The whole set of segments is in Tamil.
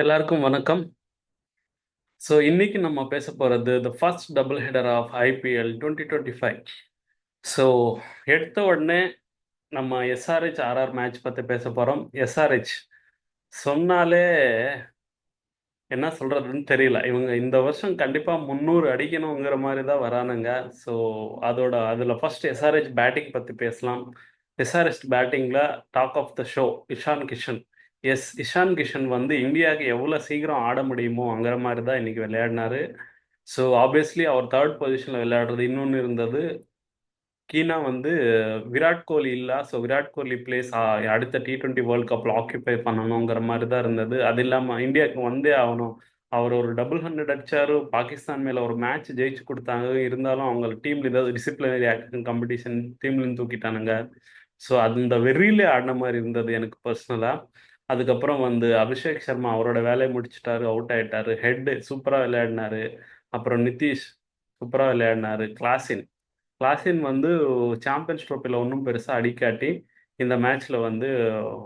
எல்லாருக்கும் வணக்கம். இன்னைக்கு நம்ம பேச போறது the first double header of IPL 2025. So எடுத்த உடனே நம்ம எஸ்ஆர்ஹெச் ஆர்ஆர் மேட்ச் பத்தி பேச போறோம். எஸ்ஆர்ஹெச் சொன்னாலே என்ன சொல்றதுன்னு தெரியல. இவங்க இந்த வருஷம் கண்டிப்பா 300 அடிக்கணுங்கிற மாதிரி தான் வரானுங்க. ஸோ அதுல ஃபர்ஸ்ட் எஸ்ஆர்ஹெச் பேட்டிங் பத்தி பேசலாம். எஸ்ஆர்ஹெச் பேட்டிங்ல talk of the show Ishan Kishan. Ishan Kishan வந்து இந்தியாவுக்கு எவ்வளோ சீக்கிரம் ஆட முடியுமோங்கிற மாதிரி தான் இன்னைக்கு விளையாடினாரு. ஸோ ஆப்வியஸ்லி அவர் தேர்ட் பொசிஷனில் விளையாடுறது. இன்னொன்று இருந்தது, கீனா வந்து விராட் கோலி இல்லை. ஸோ விராட் கோலி பிளேஸ் அடுத்த T20 வேர்ல்ட் கப்பில் ஆக்கியபை பண்ணணுங்கிற மாதிரி தான் இருந்தது. அது இல்லாமல் இந்தியாவுக்கு வந்தே ஆகணும். அவர் ஒரு டபுள் 100 அடிச்சாரு. பாகிஸ்தான் மேலே ஒரு மேட்ச் ஜெயிச்சு கொடுத்தாங்க. இருந்தாலும் அவங்க டீம்ல ஏதாவது டிசிப்ளினரி ஆக்ஷன் காம்படிஷன் டீம்லேருந்து தூக்கிட்டானுங்க. ஸோ அந்த வெறியிலே ஆடின மாதிரி இருந்தது எனக்கு பர்சனலாக. அதுக்கப்புறம் வந்து அபிஷேக் சர்மா அவரோட வேலையை முடிச்சிட்டாரு, அவுட் ஆயிட்டாரு. ஹெட் சூப்பராக விளையாடினாரு. அப்புறம் நிதிஷ் சூப்பராக விளையாடினாரு. கிளாசின் வந்து சாம்பியன்ஸ் ட்ரோஃபியில் ஒன்றும் பெருசாக அடிக்காட்டி இந்த மேட்ச்ல வந்து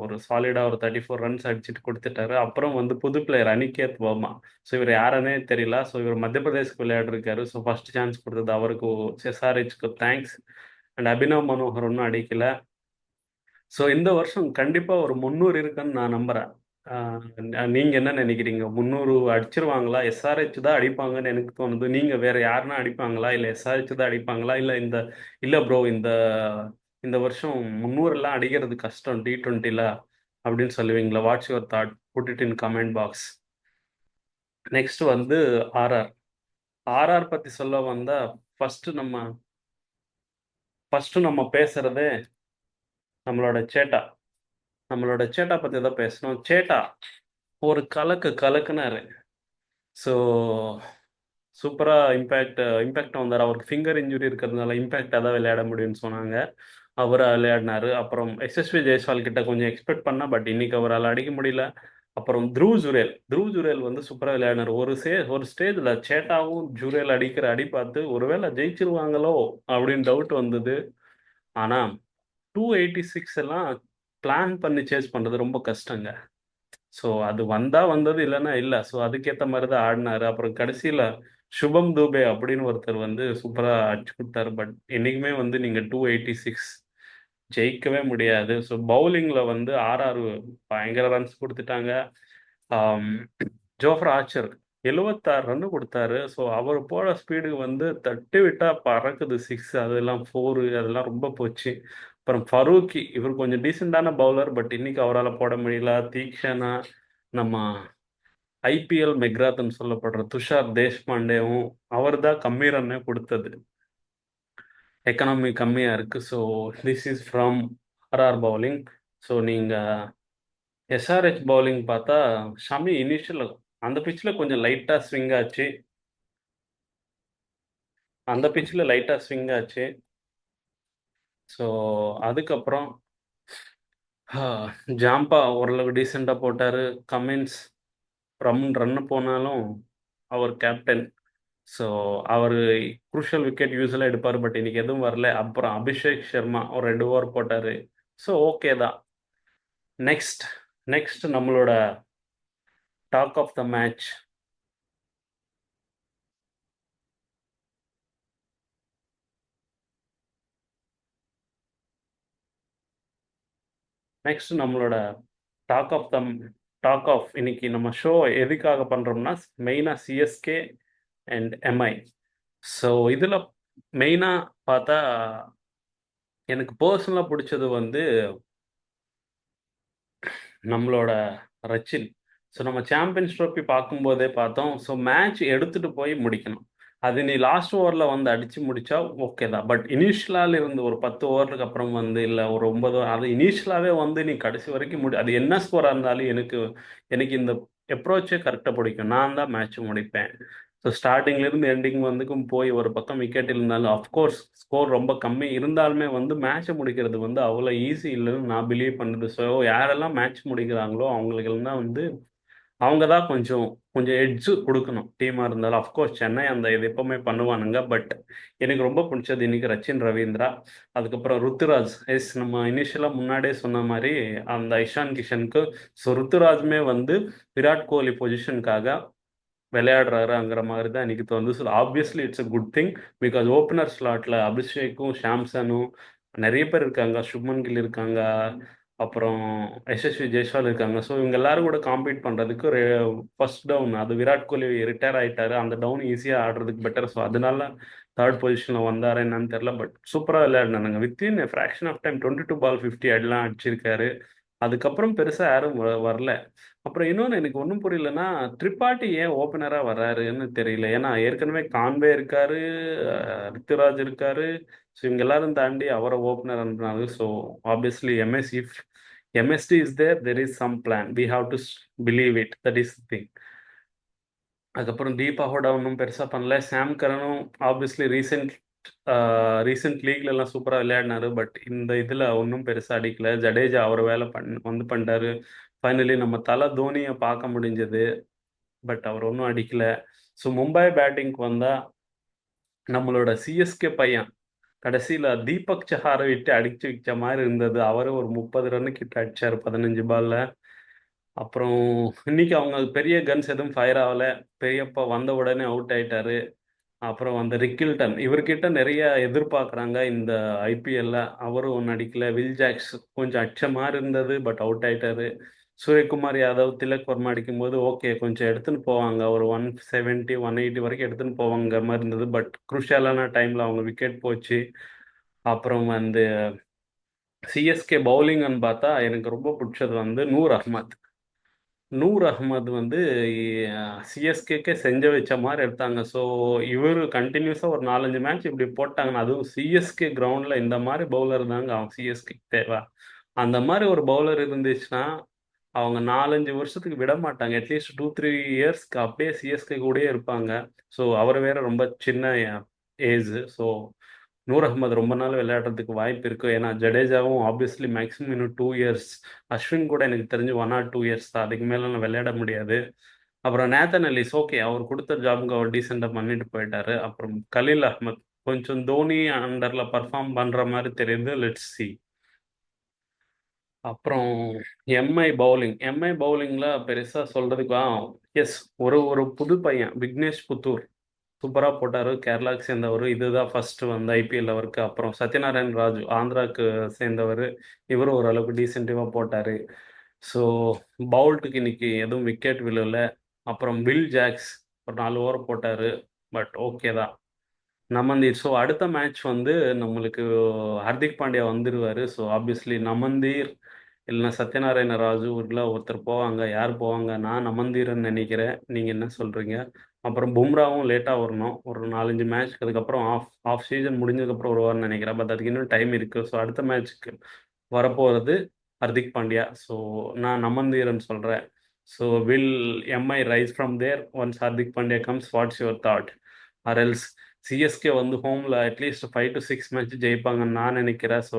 ஒரு சாலிடாக ஒரு 34 ரன்ஸ் அடிச்சுட்டு கொடுத்துட்டாரு. அப்புறம் வந்து புது பிளேயர் அனிகேத் வர்மா. ஸோ இவர் யாருன்னே தெரியல. ஸோ இவர் மத்திய பிரதேஷ்க்கு விளையாடிருக்காரு. ஸோ ஃபர்ஸ்ட் சான்ஸ் கொடுத்தது அவருக்கு. எஸ்ஆர்ஹெச்க்கு தேங்க்ஸ். அண்ட் அபினவ் மனோகர் ஒன்றும் அடிக்கல. ஸோ இந்த வருஷம் கண்டிப்பா ஒரு 300 இருக்குன்னு நான் நம்புறேன். நீங்க என்ன நினைக்கிறீங்க? 300 அடிச்சிருவாங்களா? எஸ்ஆர்ஹெச் தான் அடிப்பாங்கன்னு எனக்கு தோணுது. நீங்க வேற யாருன்னா அடிப்பாங்களா, இல்ல எஸ்ஆர்ஹெச் தான் அடிப்பாங்களா, இல்ல ப்ரோ இந்த இந்த வருஷம் 300 எல்லாம் அடிக்கிறது கஷ்டம் T20ல அப்படின்னு சொல்லுவீங்களா? What's your thought? Put it in comment box. Next வந்து ஆர்ஆர். ஆர்ஆர் பத்தி சொல்ல வந்தா ஃபர்ஸ்ட் நம்ம ஃபர்ஸ்ட் நம்ம பேசுறதே நம்மளோட சேட்டா. பத்தி தான் பேசணும். சேட்டா ஒரு கலக்குனாரு. ஸோ சூப்பராக இம்பேக்ட் வந்தார். அவருக்கு ஃபிங்கர் இன்ஜுரி இருக்கிறதுனால இம்பேக்டாக தான் விளையாட முடியும்னு சொன்னாங்க. அவராக விளையாடினாரு. அப்புறம் எஸ்எஸ்வி ஜெய்ஸ்வால் கிட்ட கொஞ்சம் எக்ஸ்பெக்ட் பண்ணா, பட் இன்னைக்கு அவரால் அடிக்க முடியல. அப்புறம் த்ருவ் ஜுரேல் வந்து சூப்பராக விளையாடினார். ஒரு ஸ்டேஜில் சேட்டாவும் ஜுரேல் அடிக்கிற அடி பார்த்து ஒருவேளை ஜெயிச்சிருவாங்களோ அப்படின்னு டவுட் வந்தது. ஆனால் 286 எல்லாம் பிளான் பண்ணி சேஸ் பண்ணுறது ரொம்ப கஷ்டங்க. ஸோ அது வந்தா வந்தது, இல்லைன்னா இல்லை. ஸோ அதுக்கேற்ற மாதிரி தான் ஆடினாரு. அப்புறம் கடைசியில் சுபம் தூபே அப்படின்னு ஒருத்தர் வந்து சூப்பராக அடிச்சு கொடுத்தாரு. பட் என்னைக்குமே வந்து நீங்கள் 286 ஜெயிக்கவே முடியாது. ஸோ பவுலிங்கில் வந்து ஆர்ஆர் பயங்கர ரன்ஸ் கொடுத்துட்டாங்க. ஜோஃப்ரா ஆர்ச்சர் 76 ரன்னு கொடுத்தாரு. ஸோ அவர் போட ஸ்பீடுக்கு வந்து தட்டி விட்டா பறக்குது சிக்ஸ், அதெல்லாம் ஃபோரு, அதெல்லாம் ரொம்ப போச்சு. அப்புறம் ஃபரூக்கி இவர் கொஞ்சம் டீசெண்டான பவுலர், பட் இன்னைக்கு அவரால் போட முடியல. தீக்ஷனா, நம்ம ஐபிஎல் மெக்ராத்னு சொல்லப்படுற துஷார் தேஷ்பாண்டேவும் அவர் தான் கம்மி ரன்னே கொடுத்தது. எக்கனாமி கம்மியாக இருக்குது. So this is from RR bowling. So நீங்கள் எஸ்ஆர்ஹெச் பவுலிங் பார்த்தா ஷமி இனிஷியல் அந்த பிச்சில் கொஞ்சம் லைட்டாக ஸ்விங் ஆச்சு. ஸோ அதுக்கப்புறம் ஜாம்பா ஓரளவுக்கு டீசெண்டாக போட்டார். கமின்ஸ் ரன்னு போனாலும் அவர் கேப்டன். ஸோ அவர் குரூஷியல் விக்கெட் யூஸ்வலாக எடுப்பார், பட் இன்னைக்கு எதுவும் வரல. அப்புறம் அபிஷேக் சர்மா ஒரு 2 ஓவர் போட்டார். ஸோ ஓகே தான். நெக்ஸ்ட் நெக்ஸ்ட் நம்மளோட talk of the match. Next நம்மளோட talk of the talk of இன்னைக்கு நம்ம ஷோ எதுக்காக பண்ணுறோம்னா, மெயினாக சிஎஸ்கே அண்ட் எம்ஐ. ஸோ இதில் மெயினாக பார்த்தா எனக்கு பர்சனலாக பிடிச்சது வந்து நம்மளோட ரச்சின். ஸோ நம்ம சாம்பியன்ஸ் ட்ரோஃபி பார்க்கும்போதே பார்த்தோம். ஸோ மேட்ச் எடுத்துட்டு போய் முடிக்கணும். அது நீ லாஸ்ட் ஓவரில் வந்து அடிச்சு முடிச்சா ஓகே தான். பட் இனிஷியலால இருந்து ஒரு 10 ஓவருக்கு அப்புறம் வந்து இல்லை ஒரு 9 அது இனிஷியலாகவே வந்து நீ கடைசி வரைக்கும் அது என்ன ஸ்கோராக இருந்தாலும் எனக்கு எனக்கு இந்த அப்ரோச்சே கரெக்டாக பிடிக்கும். நான் தான் மேட்ச் முடிப்பேன். ஸோ ஸ்டார்டிங்லேருந்து எண்டிங் வந்துக்கும் போய் ஒரு பக்கம் விக்கெட் இருந்தாலும் அஃப்கோர்ஸ் ஸ்கோர் ரொம்ப கம்மி இருந்தாலுமே வந்து மேட்சை முடிக்கிறது வந்து அவ்வளோ ஈஸி இல்லைன்னு நான் பிலீவ் பண்ணுறது. ஸோ யாரெல்லாம் மேட்ச் முடிக்கிறாங்களோ அவங்களுக்கெல்லாம் தான் வந்து அவங்க தான் கொஞ்சம் கொஞ்சம் எட்ஜு கொடுக்கணும் டீமாக இருந்தாலும். அஃப்கோர்ஸ் சென்னை அந்த இது எப்பவுமே பண்ணுவானுங்க. பட் எனக்கு ரொம்ப பிடிச்சது இன்னைக்கு ரச்சின் ரவீந்திரா, அதுக்கப்புறம் ருத்துராஜ். நம்ம இனிஷியலாக முன்னாடியே சொன்ன மாதிரி அந்த இஷான் கிஷனுக்கு. ஸோ ருத்துராஜுமே வந்து விராட் கோலி பொசிஷனுக்காக விளையாடுறாருங்கிற மாதிரி தான் எனக்கு தோணுது. So obviously it's a good thing. Because opener ஸ்லாட்டில் அபிஷேக்கும் ஷாம்சனும் நிறைய பேர் இருக்காங்க, சுப்மன் கில் இருக்காங்க, அப்புறம் எஸ்எஸ்வி ஜெய்ஸ்வால் இருக்காங்க. ஸோ இவங்க எல்லாரும் கூட காம்பீட் பண்ணுறதுக்கு ஒரு ஃபர்ஸ்ட் டவுன், அது விராட் கோலி ரிட்டையர் ஆயிட்டாரு, அந்த டவுன் ஈஸியாக ஆடுறதுக்கு பெட்டர். ஸோ அதனால தேர்ட் பொசிஷனில் வந்தாரு என்னன்னு தெரியல. பட் சூப்பராக விளையாடினாங்க. வித்தின் ஃப்ராக்ஷன் ஆஃப் டைம் 22 பால் 50 அடிலாம் அடிச்சிருக்காரு. அதுக்கப்புறம் பெருசாக யாரும் வரல. அப்புறம் இன்னொன்று எனக்கு ஒன்றும் புரியலன்னா, திரிபாட்டி ஏன் ஓப்பனராக வர்றாருன்னு தெரியல. ஏன்னா ஏற்கனவே கான்வே இருக்காரு, ரித்துராஜ் இருக்காரு. ஸோ இவங்க எல்லாரும் தாண்டி அவரை ஓப்பனர் அனுப்புனாங்க. So obviously MSD is there, there is some plan, we have to believe it, that is thing. அதுக்கப்புறம் தீபாவோட ஒன்றும் பெருசாக பண்ணல. சாம் கரனும் ஆப்வியஸ்லி ரீசெண்ட் லீக்ல எல்லாம் சூப்பராக விளையாடினாரு. பட் இந்த இதில் ஒன்றும் பெருசாக அடிக்கல. ஜடேஜா அவர் வேலை பண்ணிட்டாரு. ஃபைனலி நம்ம தலை தோனியை பார்க்க முடிஞ்சது. பட் அவர் ஒன்றும் அடிக்கல. ஸோ மும்பை பேட்டிங்க்கு வந்தால் நம்மளோட சிஎஸ்கே பையன் கடைசியில் தீபக் சஹாரை விட்டு அடிச்சு வச்ச மாதிரி இருந்தது. அவரு ஒரு 30 ரன்னு கிட்ட அடிச்சார் 15 பால்ல. அப்புறம் இன்னைக்கு அவங்க பெரிய கன்ஸ் எதுவும் ஃபயர் ஆகல. பெரியப்பா வந்த உடனே அவுட் ஆயிட்டாரு. அப்புறம் அந்த ரிக்கில்டன், இவர்கிட்ட நிறைய எதிர்பார்க்குறாங்க இந்த ஐபிஎல்ல. அவரும் ஒன்று அடிக்கல. வில் ஜாக்ஸ் கொஞ்சம் அடிச்ச மாதிரி இருந்தது, பட் அவுட் ஆயிட்டாரு. சூரியகுமார் யாதவ், திலக் வர்மா அடிக்கும்போது ஓகே கொஞ்சம் எடுத்துன்னு போவாங்க, ஒரு 170 180 வரைக்கும் எடுத்துன்னு போவாங்க மாதிரி இருந்தது. பட் குருஷியலான டைம்ல அவங்க விக்கெட் போச்சு. அப்புறம் வந்து சிஎஸ்கே பவுலிங்னு பார்த்தா எனக்கு ரொம்ப பிடிச்சது வந்து நூர் அஹ்மத். நூர் அகமது வந்து சிஎஸ்கேக்கே செஞ்ச வச்ச மாதிரி எடுத்தாங்க. ஸோ இவர் கண்டினியூஸாக ஒரு 4 5 மேட்ச் இப்படி போட்டாங்கன்னா, அதுவும் சிஎஸ்கே கிரவுண்டில் இந்த மாதிரி பவுலர் தாங்க அவங்க சிஎஸ்கே தேவை. அந்த மாதிரி ஒரு பவுலர் இருந்துச்சுன்னா அவங்க 4 5 வருஷத்துக்கு விட மாட்டாங்க. அட்லீஸ்ட் 2 3 இயர்ஸ்க்கு அப்படியே சிஎஸ்கே கூடயே இருப்பாங்க. ஸோ அவர் வேற ரொம்ப சின்ன ஏஜ். ஸோ நூர் அகமது ரொம்ப நாள் விளையாடுறதுக்கு வாய்ப்பு இருக்கு. ஏன்னா ஜடேஜாவும் ஆப்வியஸ்லி மேக்ஸிமம் இன்னும் 2 இயர்ஸ், அஸ்வின் கூட எனக்கு தெரிஞ்சு 1 or 2 இயர்ஸ் தான், அதுக்கு மேல விளையாட முடியாது. அப்புறம் நேத்தன் அலிஸ் ஓகே, அவர் கொடுத்த ஜாபுக்கு அவர் டீசெண்டாக பண்ணிட்டு போயிட்டாரு. அப்புறம் கலீல் அஹ்மத் கொஞ்சம் தோனி அண்டர்ல பர்ஃபார்ம் பண்ற மாதிரி தெரியுது. Let's see. அப்புறம் எம்ஐ பவுலிங்ல பெருசா சொல்றதுக்கு எஸ், ஒரு ஒரு புது பையன் விக்னேஷ் புத்தூர் சூப்பராக போட்டார். கேரளாவுக்கு சேர்ந்தவர், இதுதான் ஃபர்ஸ்ட் வந்து ஐபிஎல் அவருக்கு. அப்புறம் சத்யநாராயண் ராஜு ஆந்திராவுக்கு சேர்ந்தவர், இவரும் ஓரளவுக்கு டீசென்டிவாக போட்டார். ஸோ பவுல்ட்டுக்கு இன்னைக்கு எதுவும் விக்கெட் விழல. அப்புறம் வில் ஜாக்ஸ் ஒரு 4 ஓவர் போட்டார். பட் ஓகே தான். நமந்தீர். ஸோ அடுத்த மேட்ச் வந்து நம்மளுக்கு ஹர்திக் பாண்டியா வந்துடுவார். ஸோ ஆப்வியஸ்லி நமந்தீர் இல்லைன்னா சத்யநாராயண ராஜு ஊரில் ஒருத்தர் போவாங்க. யார் போவாங்க? நான் நமந்தீர்னு நினைக்கிறேன். நீங்கள் என்ன சொல்கிறீங்க? அப்புறம் பும்ராவும் லேட்டாக வரணும், ஒரு 4 5 மேட்ச்க்கு. அதுக்கப்புறம் ஆஃப் சீசன் முடிஞ்சதுக்கப்புறம் வருவார்னு நினைக்கிறேன். பட் அதுக்கு இன்னும் டைம் இருக்குது. ஸோ அடுத்த மேட்ச்சுக்கு வரப்போகிறது ஹர்திக் பாண்டியா. ஸோ நான் நமந்தீரன் சொல்கிறேன். So will MI rise from there once Hardik Pandya comes? What's your thought? Or else CSK வந்து ஹோமில் அட்லீஸ்ட் 5 to 6 மேட்ச் ஜெயிப்பாங்கன்னு நான் நினைக்கிறேன். ஸோ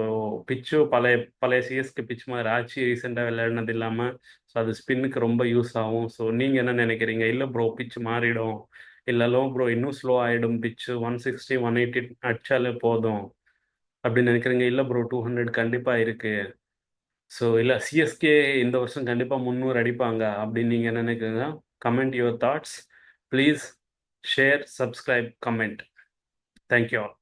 பிச்சு பழைய பழைய சிஎஸ்கே பிச் மாதிரி ஆச்சு, ரீசெண்டாக விளையாடினது இல்லாமல். ஸோ அது ஸ்பின்னுக்கு ரொம்ப யூஸ் ஆகும். ஸோ நீங்கள் என்ன நினைக்கிறீங்க? இல்லை ப்ரோ பிச் மாறிடும், இல்லை லோ ப்ரோ இன்னும் ஸ்லோ ஆகிடும், பிச்சு 160 180 அடிச்சாலே போதும் அப்படின்னு நினைக்கிறீங்க? இல்லை ப்ரோ 200 கண்டிப்பாக இருக்குது. ஸோ இல்லை சிஎஸ்கே இந்த வருஷம் கண்டிப்பாக 300 அடிப்பாங்க அப்படின்னு நீங்கள் என்ன நினைக்கிறீங்க? Comment your thoughts please. Share, subscribe, comment. Thank you all.